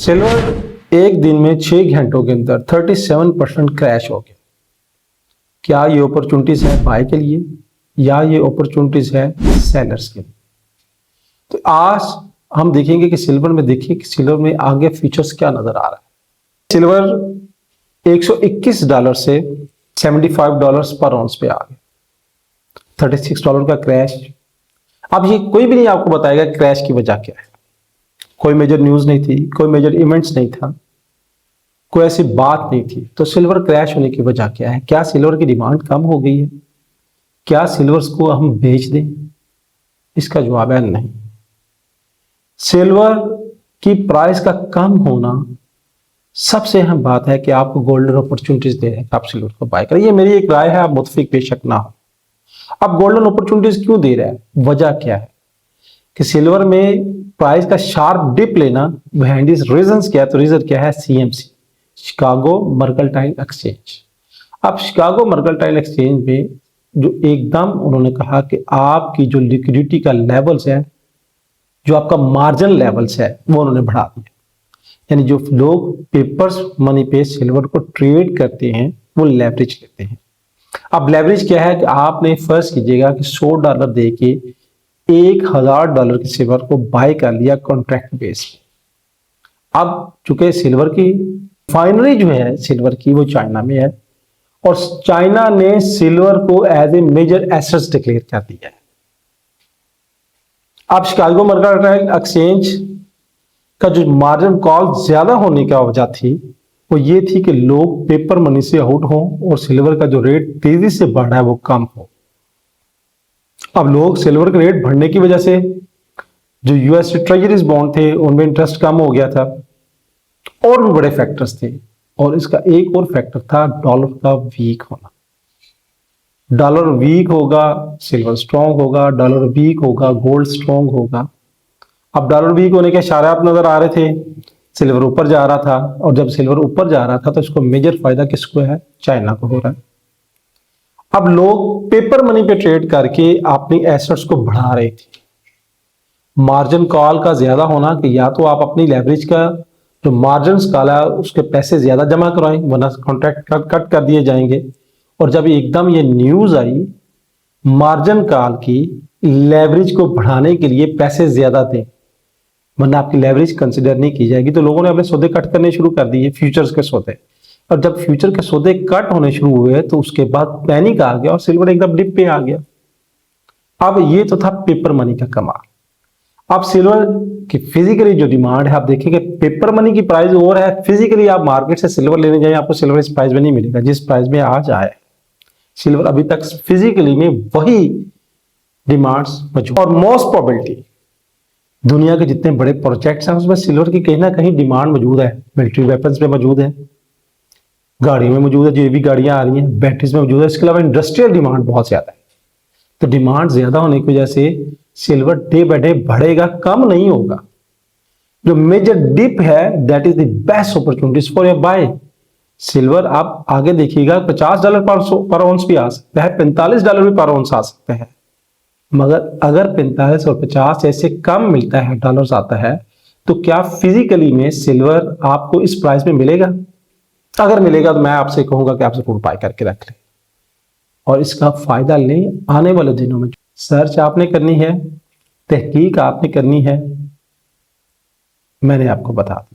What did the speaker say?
Silver एक दिन में 6 घंटों के अंदर 37% क्रैश हो गया। क्या ये अपॉर्चुनिटीज है बाय के लिए या ये अपॉर्चुनिटीज है सेलर्स के लिए? तो आज हम देखेंगे कि सिल्वर में, देखिए कि सिल्वर में आगे फीचर्स क्या नजर आ रहा है। सिल्वर $121 से $75 पर ऑन्स पे आ गया, $36 का क्रैश। अब ये कोई भी नहीं आपको बताएगा क्रैश की वजह क्या है। कोई मेजर न्यूज नहीं थी, कोई मेजर इवेंट्स नहीं था, कोई ऐसी बात नहीं थी। तो सिल्वर क्रैश होने की वजह क्या है? क्या सिल्वर की डिमांड कम हो गई है? क्या सिल्वर्स को हम बेच दें? इसका जवाब है नहीं। सिल्वर की प्राइस का कम होना सबसे अहम बात है कि आपको गोल्डन अपॉर्चुनिटीज दे रहे हैं, आप सिल्वर को बाय करें। ये मेरी एक राय है, आप मुतफिक बेशक ना हो। अब गोल्डन अपॉर्चुनिटीज क्यों दे रहा है, वजह क्या है कि सिल्वर में प्राइस का शार्प डिप लेना, बिहाइंड दिस रीजंस क्या है? तो रीजन क्या है? CMC, Chicago mercantile exchange. अब शिकागो मर्केंटाइल एक्सचेंज में जो एकदम उन्होंने कहा कि आपकी जो लिक्विडिटी का लेवल्स है, जो आपका मार्जिन लेवल्स है, वो उन्होंने बढ़ा दिया। यानी जो लोग पेपर्स मनी पे सिल्वर को ट्रेड करते हैं वो लेवरेज लेते हैं। अब लेवरेज क्या है कि आपने फर्ज कीजिएगा कि $100 दे के $1000 के सिल्वर को बाय कर लिया कॉन्ट्रैक्ट बेस पे। अब चूंकि सिल्वर की रिफाइनरी जो है सिल्वर की, वो चाइना में है और चाइना ने सिल्वर को as a major assets declare कर दिया है। अब शिकागो मर्केंटाइल एक्सचेंज का जो मार्जिन कॉल ज्यादा होने का वजह थी वो ये थी कि लोग पेपर मनी से आउट हो और सिल्वर का जो रेट तेजी से बढ़ रहा है वो कम हो। अब लोग सिल्वर का रेट बढ़ने की वजह से जो यूएस ट्रेजरीज बॉन्ड थे उनमें इंटरेस्ट कम हो गया था, और भी बड़े फैक्टर्स थे। और इसका एक और फैक्टर था डॉलर का वीक होना। डॉलर वीक होगा, सिल्वर स्ट्रांग होगा, डॉलर वीक होगा, गोल्ड स्ट्रांग होगा। अब डॉलर वीक होने के इशारात नजर आ रहे थे, सिल्वर ऊपर जा रहा था, और जब सिल्वर ऊपर जा रहा था तो इसको मेजर फायदा किसको है? चाइना को हो रहा है। अब लोग पेपर मनी पे ट्रेड करके अपनी एसेट्स को बढ़ा रहे थे। मार्जिन कॉल का ज्यादा होना कि या तो आप अपनी लेवरेज का जो मार्जिन कॉल है उसके पैसे ज्यादा जमा करवाएं, वरना कॉन्ट्रैक्ट कट कर दिए जाएंगे। और जब एकदम ये न्यूज आई मार्जिन कॉल की, लेवरेज को बढ़ाने के लिए पैसे ज्यादा दें वरना आपकी लेवरेज कंसिडर नहीं की जाएगी, तो लोगों ने अपने सौदे कट करने शुरू कर दिए, फ्यूचर्स के सौदे। और जब फ्यूचर के सौदे कट होने शुरू हुए तो उसके बाद पैनिक आ गया और सिल्वर एकदम डिप पे आ गया। अब ये तो था पेपर मनी का कमाल। अब सिल्वर की फिजिकली जो डिमांड है, आप देखेंगे पेपर मनी की प्राइस और है, फिजिकली आप मार्केट से सिल्वर लेने जाए आपको सिल्वर इस प्राइस में नहीं मिलेगा जिस प्राइस में आज आया है। सिल्वर अभी तक फिजिकली में वही डिमांड्स मौजूद। और मोस्ट प्रोबेबिलिटी दुनिया के जितने बड़े प्रोजेक्ट्स हैं उसमें सिल्वर की कहीं ना कहीं डिमांड मौजूद है। मिलिट्री वेपन्स में मौजूद है, गाड़ियों में मौजूद है, जो भी गाड़ियां आ रही हैं, बैटरीज में मौजूद है। इसके अलावा इंडस्ट्रियल डिमांड बहुत ज्यादा है। तो डिमांड ज्यादा होने की वजह से सिल्वर डे बाय डे बढ़ेगा, कम नहीं होगा। जो मेजर डिप है that is the best opportunities for your buy. Silver आप आगे देखिएगा $50 पर ऑन्स भी आ सकता है, $45 भी पर ऑन्स आ सकता है। मगर अगर 45 और 50 ऐसे कम मिलता है, डॉलर्स आता है, तो क्या फिजिकली में सिल्वर आपको इस प्राइस में मिलेगा? अगर मिलेगा तो मैं आपसे कहूंगा कि आप जरूर बाय करके रख लें और इसका फायदा लें। आने वाले दिनों में सर्च आपने करनी है, तहकीक आपने करनी है, मैंने आपको बता दिया।